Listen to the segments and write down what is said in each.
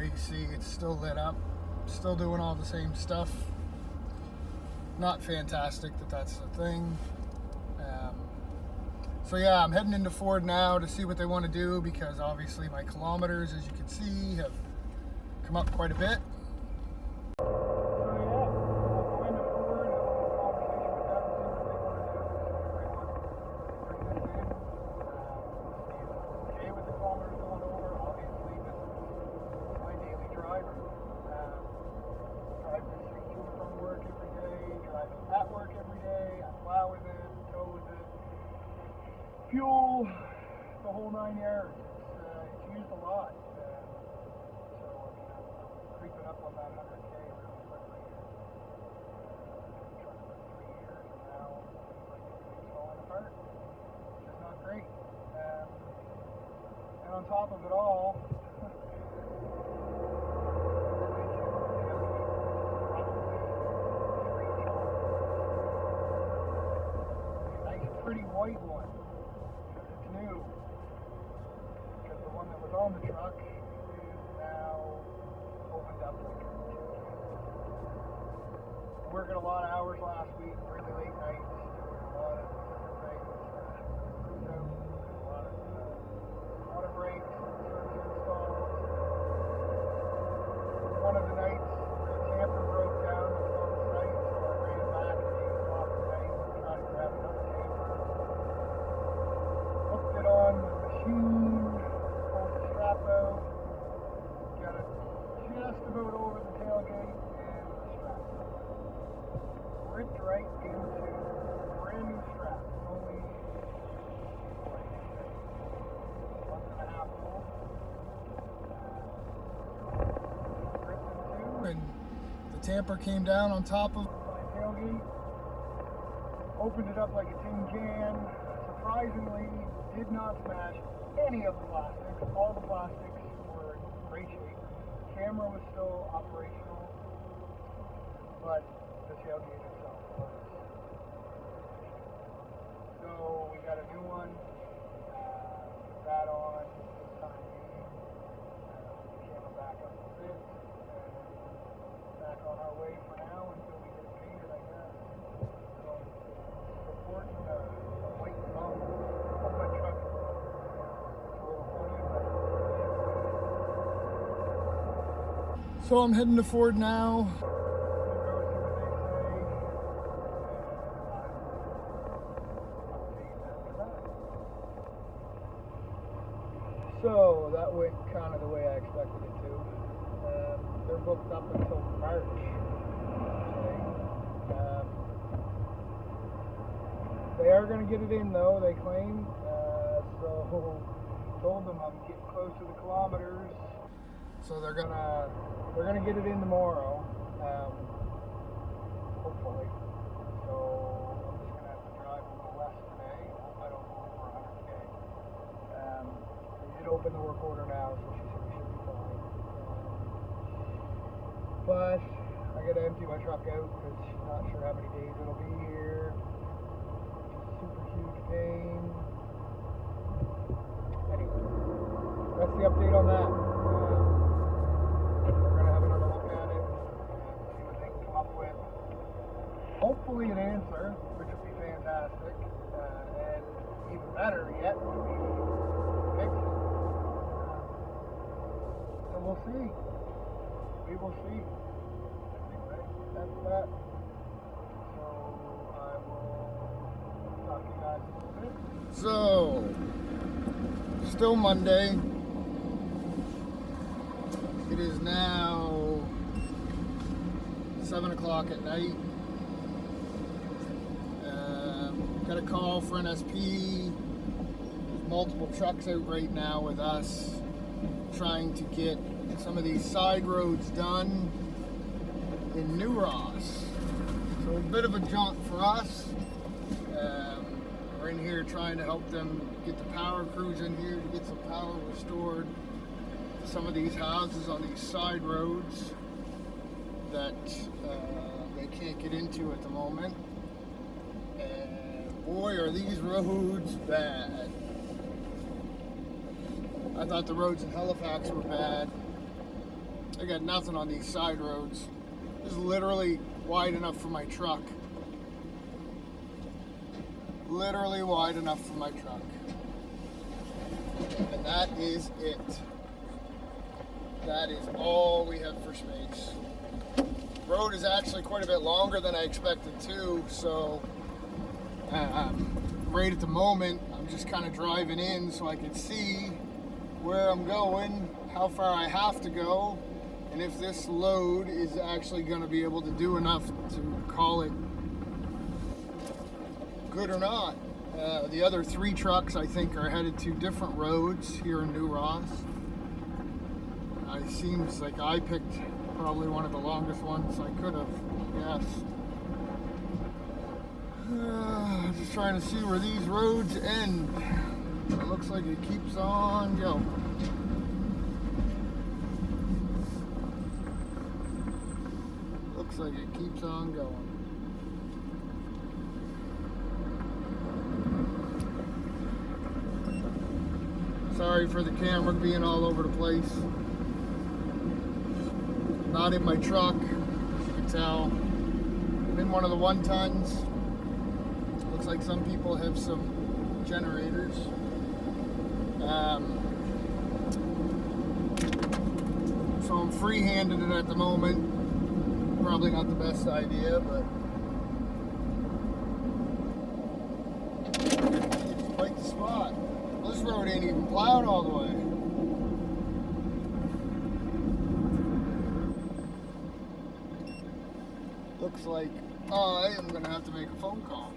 there, you see it's still lit up, still doing all the same stuff. Not fantastic that's the thing. So yeah, I'm heading into Ford now to see what they want to do, because obviously my kilometers, as you can see, have come up quite a bit. Fuel, the whole 9 yards. It's used a lot. So I mean, I'm creeping up on that 100K really quickly. Been trying for 3 years, and now it seems like everything's falling apart, which is not great. And on top of it all, pretty white one, because it's new, because the one that was on the truck is now opened up like a working a lot of hours last week, really late nights, doing a lot of different things, cruise out, a lot of brakes, service installs. One of the nights the camper broke down that was on site, so I ran back at 8 o'clock at night and tried to grab another camper. Hooked it on the machine, pulled the strap out, got it just about over the tailgate, and the strap ripped right into a brand new strap, only a month and a half old. Ripped in two, and the tamper came down on top of my tailgate, opened it up like a tin can. Surprisingly, did not smash any of the plastics. All the plastics were in great shape. The camera was still operational, but the tailgate itself was. So we got a new one. Put that on for the time being. Put the camera back up a bit, and back on our way for now until we get it painted, I guess. So supporting the white bump on my truck. It's a little funny, but so I'm heading to Ford now. So that went kind of the way I expected it to. They're booked up until March. They are going to get it in though, they claim. So told them I'm getting close to the kilometers. So they're gonna get it in tomorrow. Hopefully. So I'm just gonna have to drive a little less today. Hope I don't go over 100K. They did open the work order now, so she said we should be fine. But I gotta empty my truck out because she's not sure how many days it'll be here. Super huge pain. Anyway, that's the update on that. We're going to have another look at it and see what they can come up with. Hopefully an answer, which would be fantastic. And even better yet would be fix it. So we'll see. We will see. Anyway, that's that. So I will talk to you guys a little bit. So, still Monday. It is now 7 o'clock at night. Got a call for an SP. There's multiple trucks out right now with us trying to get some of these side roads done in New Ross. So a bit of a jaunt for us. We're in here trying to help them get the power crews in here to get some power restored to some of these houses on these side roads that they can't get into at the moment. And boy, are these roads bad. I thought the roads in Halifax were bad. I got nothing on these side roads. This is literally wide enough for my truck. Literally wide enough for my truck. And that is it. That is all we have for space. Road is actually quite a bit longer than I expected to, so right at the moment I'm just kind of driving in so I can see where I'm going, how far I have to go, and if this load is actually going to be able to do enough to call it good or not. The other 3 trucks I think are headed to different roads here in New Ross. It seems like I picked probably one of the longest ones I could have, yes. Just trying to see where these roads end. It looks like it keeps on going. Looks like it keeps on going. Sorry for the camera being all over the place. Not in my truck, as you can tell. I'm in one of the 1-tons. Looks like some people have some generators. So I'm free-handing it at the moment. Probably not the best idea, but it's quite the spot. Well, this road ain't even plowed all the way. Looks like I am going to have to make a phone call.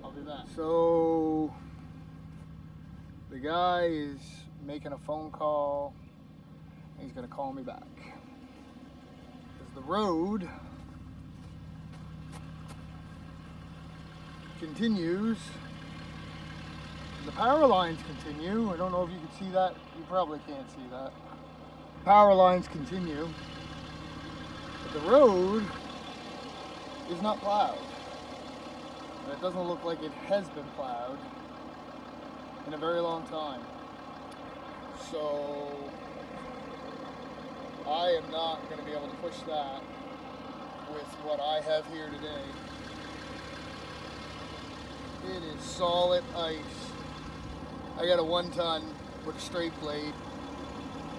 I'll be back. So the guy is making a phone call. He's going to call me back. Because the road continues. The power lines continue. I don't know if you can see that. You probably can't see that. Power lines continue. But the road is not plowed. And it doesn't look like it has been plowed in a very long time. So I am not going to be able to push that with what I have here today. It is solid ice. I got a 1-ton with a straight blade,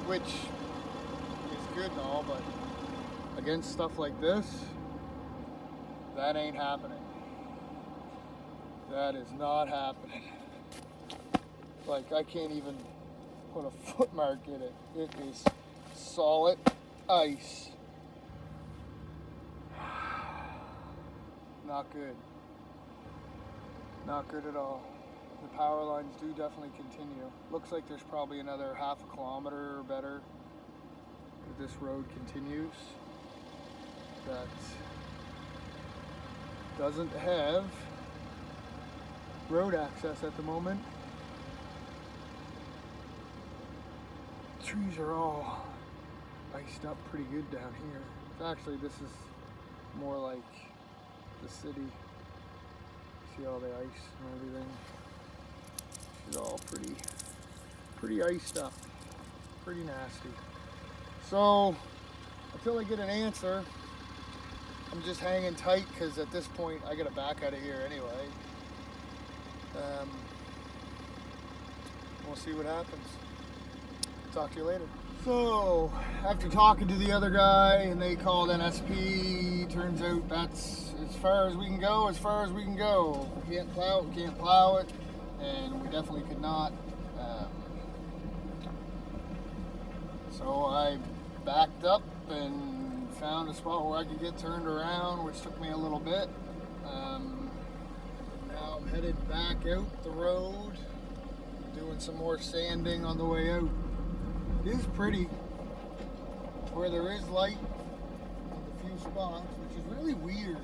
which is good and all, but against stuff like this, that ain't happening. That is not happening. Like, I can't even put a foot mark in it. It is solid ice. Not good. Not good at all. The power lines do definitely continue. Looks like there's probably another half a kilometer or better if this road continues that doesn't have road access at the moment. Trees are all iced up pretty good down here. Actually, this is more like the city. See all the ice and everything. It's all pretty iced up, pretty nasty. So until I get an answer, I'm just hanging tight because at this point I gotta back out of here anyway. We'll see what happens. Talk to you later. So after talking to the other guy and they called NSP, turns out that's as far as we can go, as far as we can go. We can't plow it, we can't plow it, and we definitely could not. So I backed up and found a spot where I could get turned around, which took me a little bit. Now I'm headed back out the road, doing some more sanding on the way out. It is pretty where there is light in a few spots, which is really weird.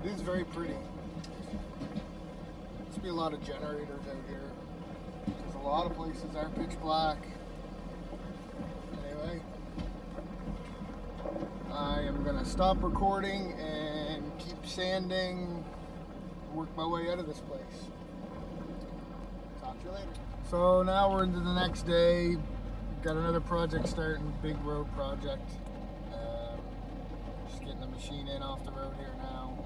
It is very pretty. Must be a lot of generators out here. Because a lot of places are pitch black. Anyway, I am going to stop recording and keep sanding, work my way out of this place. Talk See you later. So now we're into the next day. Got another project starting, big road project. Just getting the machine in off the road here now.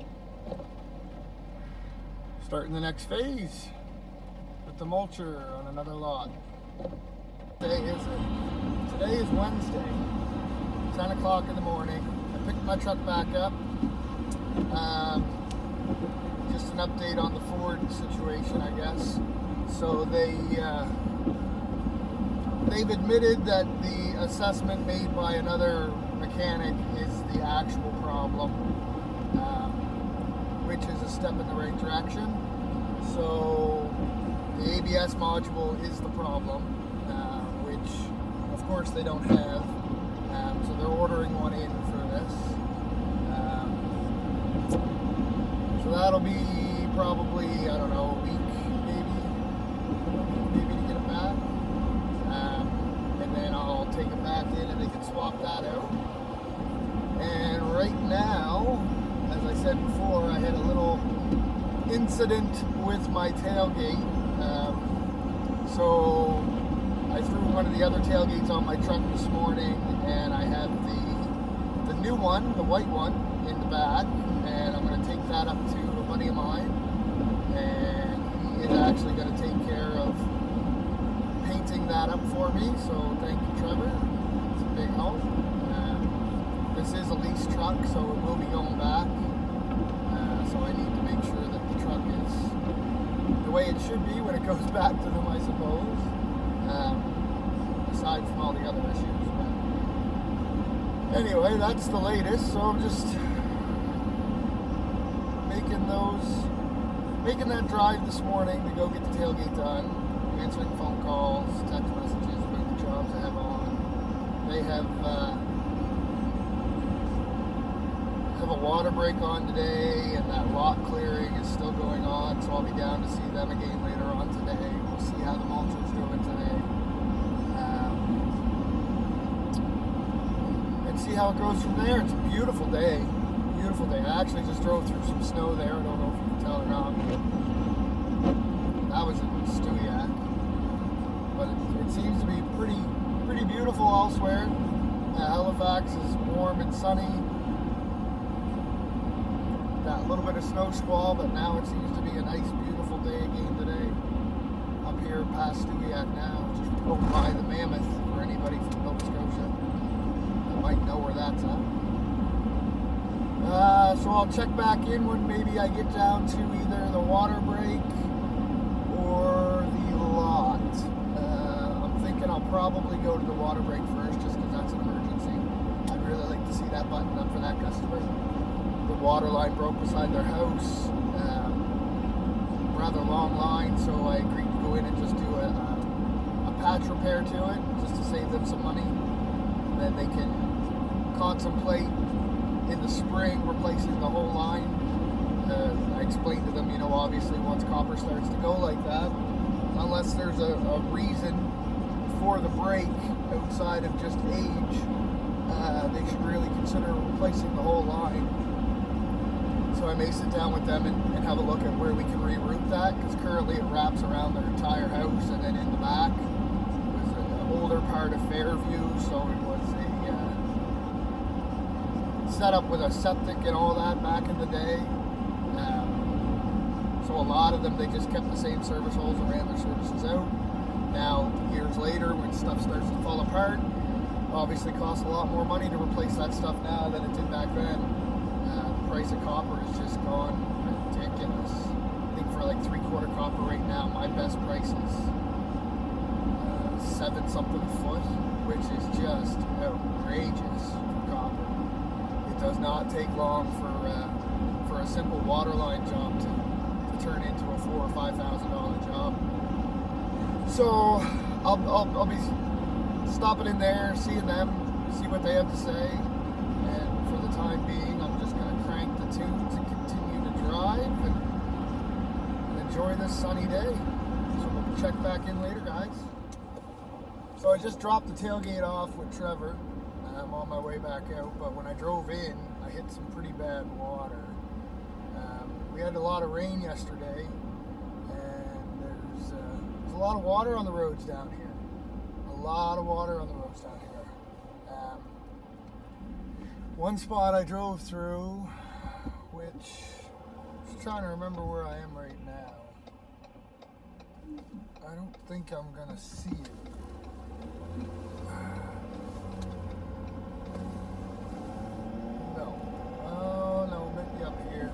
Starting the next phase with the mulcher on another lot. Today is Wednesday, 10 o'clock in the morning. I picked my truck back up. Just an update on the Ford situation, I guess. So they've admitted that the assessment made by another mechanic is the actual problem, which is a step in the right direction. So the ABS module is the problem, which of course they don't have. So they're ordering one in for this. So that'll be probably, I don't know, a week maybe to get it back. And then I'll take it back in and they can swap that out. And right now, as I said before, I had a little incident with my tailgate. So I threw one of the other tailgates on my truck this morning, and I have the new one, the white one, in the back, and I'm going to take that up to a buddy of mine, and he is actually going to take care of painting that up for me. So thank you, Trevor. It's a big help. This is a lease truck, so it will be going back. So I need to make sure that the truck is the way it should be when it goes back to them, I suppose. Aside from all the other issues. But anyway, that's the latest. So I'm just making that drive this morning to go get the tailgate done, answering phone calls, text messages about the jobs I have on. They have a water break on today, and that lot clearing is still going on, so I'll be down to see them again later on today. We'll see how the mulcher's doing today. And see how it goes from there. It's a beautiful day. Beautiful day. I actually just drove through some snow there. I don't know if you can tell or not. That was in Stewiacke. But it seems to be pretty beautiful elsewhere. Halifax is warm and sunny. Got a little bit of snow squall, but now it seems to be a nice, beautiful day again today. Up here past Stewiacke now, just over by the Mammoth for anybody from Nova Scotia that might know where that's at. So I'll check back in when maybe I get down to either the water break or the lot. I'm thinking I'll probably go to the water break first, just because that's an emergency. I'd really like to see that buttoned up for that customer. The water line broke beside their house. Rather long line, so I agreed to go in and just do a patch repair to it, just to save them some money. And then they can contemplate in the spring replacing the whole line. I explained to them, obviously once copper starts to go like that, unless there's a reason for the break outside of just age, they should really consider replacing the whole line. So I may sit down with them and have a look at where we can reroute that, because currently it wraps around their entire house, and then in the back it was an older part of Fairview, so it was set up with a septic and all that back in the day. So a lot of them, they just kept the same service holes and ran their services out. Now, years later, when stuff starts to fall apart, obviously costs a lot more money to replace that stuff now than it did back then. The price of copper has just gone ridiculous. I think for like 3/4 copper right now, my best price is 7 something a foot, which is just outrageous for copper. It does not take long for a simple water line job to turn into a $4,000 or $5,000 job. So I'll be stopping in there, seeing them, see what they have to say, and for the time being, I'm just going to crank the tunes and continue to drive and enjoy this sunny day. So we'll check back in later, guys. So I just dropped the tailgate off with Trevor. I'm on my way back out, but when I drove in, I hit some pretty bad water. We had a lot of rain yesterday, and there's a lot of water on the roads down here. A lot of water on the roads down here. One spot I drove through, which I'm just trying to remember where I am right now. I don't think I'm gonna see it. No. Oh no, maybe up here.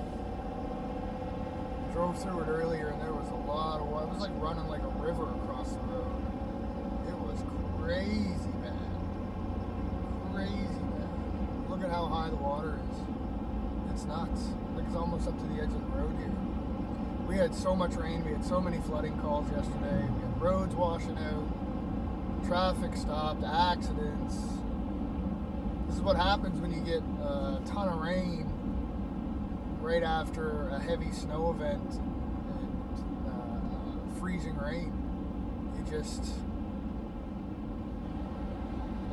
Drove through it earlier and there was a lot of water. It was like running like a river across the road. It was crazy bad. Crazy bad. Look at how high the water is. It's nuts. Like it's almost up to the edge of the road here. We had so much rain. We had so many flooding calls yesterday. We had roads washing out. Traffic stopped. Accidents. This is what happens when you get a ton of rain right after a heavy snow event and freezing rain. You just...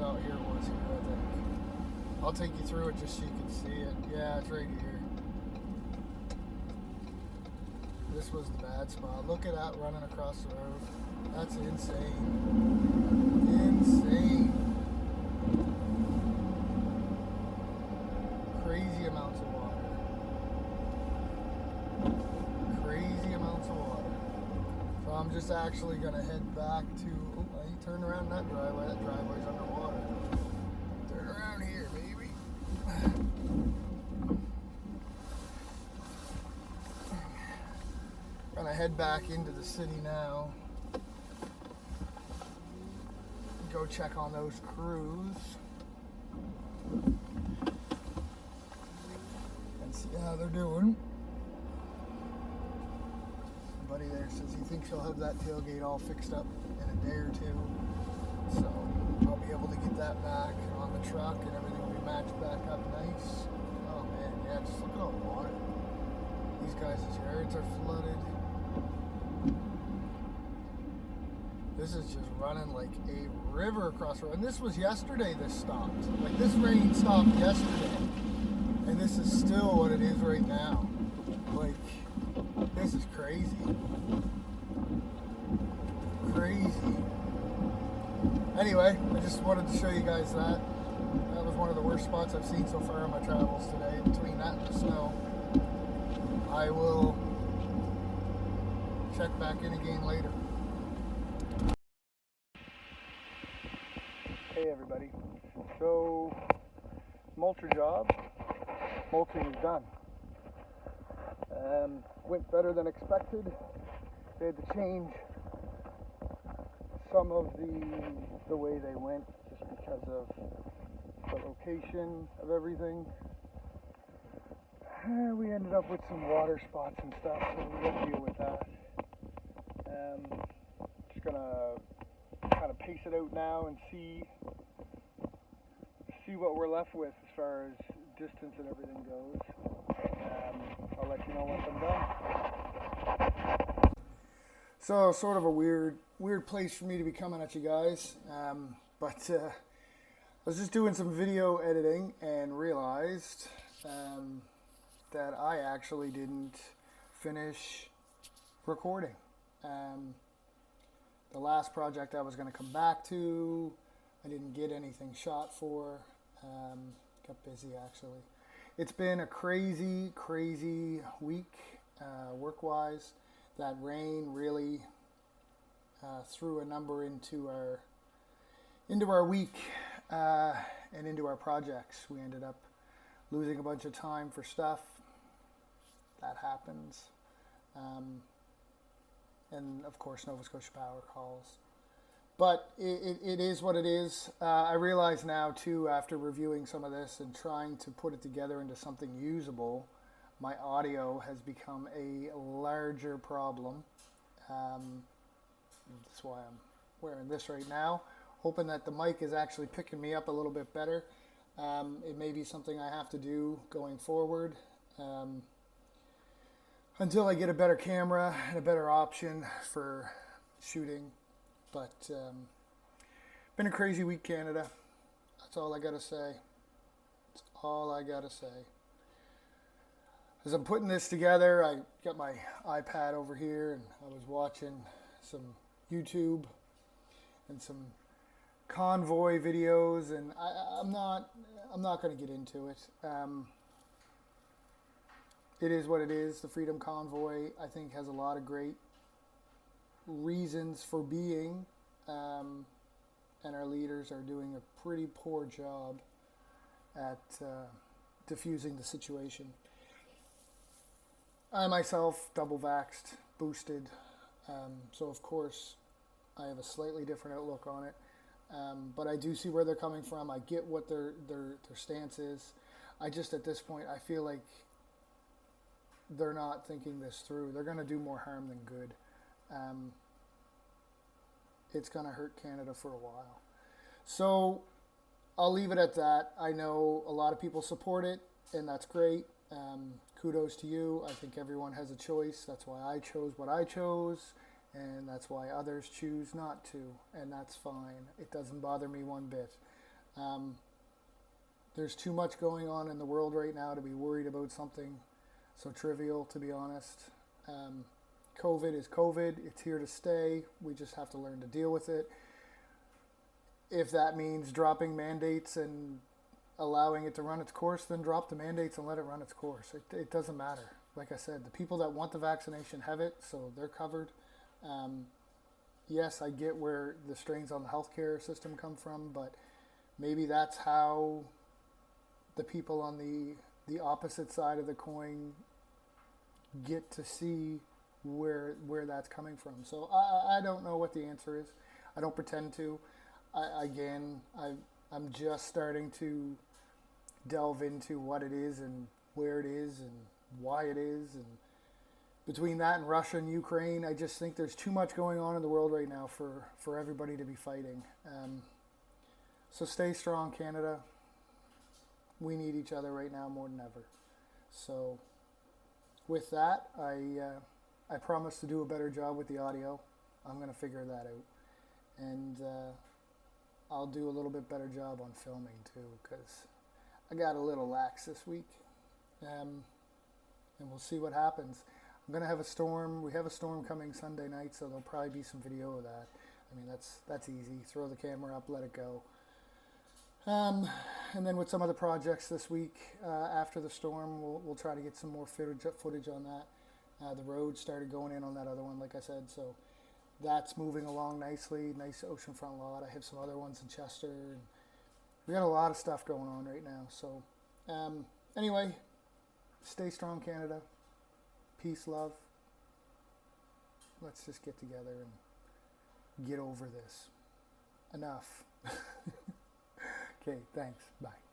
Oh, here it was here, I think. I'll take you through it just so you can see it. Yeah, it's right here. This was the bad spot. Look at that running across the road. That's insane. Insane. Crazy amounts of water. Crazy amounts of water. So I'm just actually going to head back to... Oh, I turned around that driveway. That driveway's underwater. Turn around here, baby. Gonna head back into the city now. Go check on those crews. And see how they're doing. Somebody there says he thinks he'll have that tailgate all fixed up in a day or two. So I'll be able to get that back on the truck and everything will be matched back up nice. Oh man, yeah, just look at all the water. These guys' yards are flooded. This is just running like a river across the road. And this was yesterday this stopped. Like this rain stopped yesterday. And this is still what it is right now. Like, this is crazy. Crazy. Anyway, I just wanted to show you guys that. That was one of the worst spots I've seen so far on my travels today. Between that and the snow. I will check back in again later. Hey everybody, so mulcher job, mulching is done. Went better than expected. They had to change some of the way they went just because of the location of everything. We ended up with some water spots and stuff, so we got to deal with that. Just gonna kind of pace it out now and see what we're left with as far as distance and everything goes. I'll let you know once I'm done. So sort of a weird place for me to be coming at you guys, but I was just doing some video editing and realized that I actually didn't finish recording. The last project I was going to come back to, I didn't get anything shot for. Got busy actually. It's been a crazy week work-wise. That rain really threw a number into our week and into our projects. We ended up losing a bunch of time for stuff. That happens. And of course Nova Scotia Power calls. But it is what it is. I realize now too, after reviewing some of this and trying to put it together into something usable, my audio has become a larger problem. That's why I'm wearing this right now, hoping that the mic is actually picking me up a little bit better. It may be something I have to do going forward until I get a better camera and a better option for shooting. But been a crazy week, Canada. That's all I gotta say. That's all I gotta say. As I'm putting this together, I got my iPad over here and I was watching some YouTube and some convoy videos, and I'm not going to get into it. It is what it is. The Freedom Convoy, I think, has a lot of great reasons for being, and our leaders are doing a pretty poor job at diffusing the situation. I myself double vaxxed, boosted, so of course I have a slightly different outlook on it. But I do see where they're coming from. I get what their stance is. I just, at this point, I feel like they're not thinking this through. They're going to do more harm than good. It's going to hurt Canada for a while. So I'll leave it at that. I know a lot of people support it, and that's great. Kudos to you. I think everyone has a choice. That's why I chose what I chose, and that's why others choose not to, and that's fine. It doesn't bother me one bit. There's too much going on in the world right now to be worried about something so trivial, to be honest. COVID is COVID. It's here to stay. We just have to learn to deal with it. If that means dropping mandates and allowing it to run its course, then drop the mandates and let it run its course. It doesn't matter. Like I said, the people that want the vaccination have it, so they're covered. Yes, I get where the strains on the healthcare system come from, but maybe that's how the people on the opposite side of the coin get to see where that's coming from. So I don't know what the answer is. I don't pretend to. I'm just starting to delve into what it is and where it is and why it is, and between that and Russia and Ukraine, I just think there's too much going on in the world right now for everybody to be fighting. So stay strong, Canada. We need each other right now more than ever. So with that, I promise to do a better job with the audio. I'm going to figure that out. And I'll do a little bit better job on filming too, because I got a little lax this week. And we'll see what happens. I'm going to have a storm. We have a storm coming Sunday night, so there'll probably be some video of that. I mean, that's easy. Throw the camera up, let it go. And then with some other projects this week after the storm, we'll try to get some more footage on that. The road started going in on that other one, like I said, so that's moving along nicely. Nice oceanfront lot. I have some other ones in Chester. And we got a lot of stuff going on right now. So anyway, stay strong, Canada. Peace, love. Let's just get together and get over this. Enough. Okay, thanks. Bye.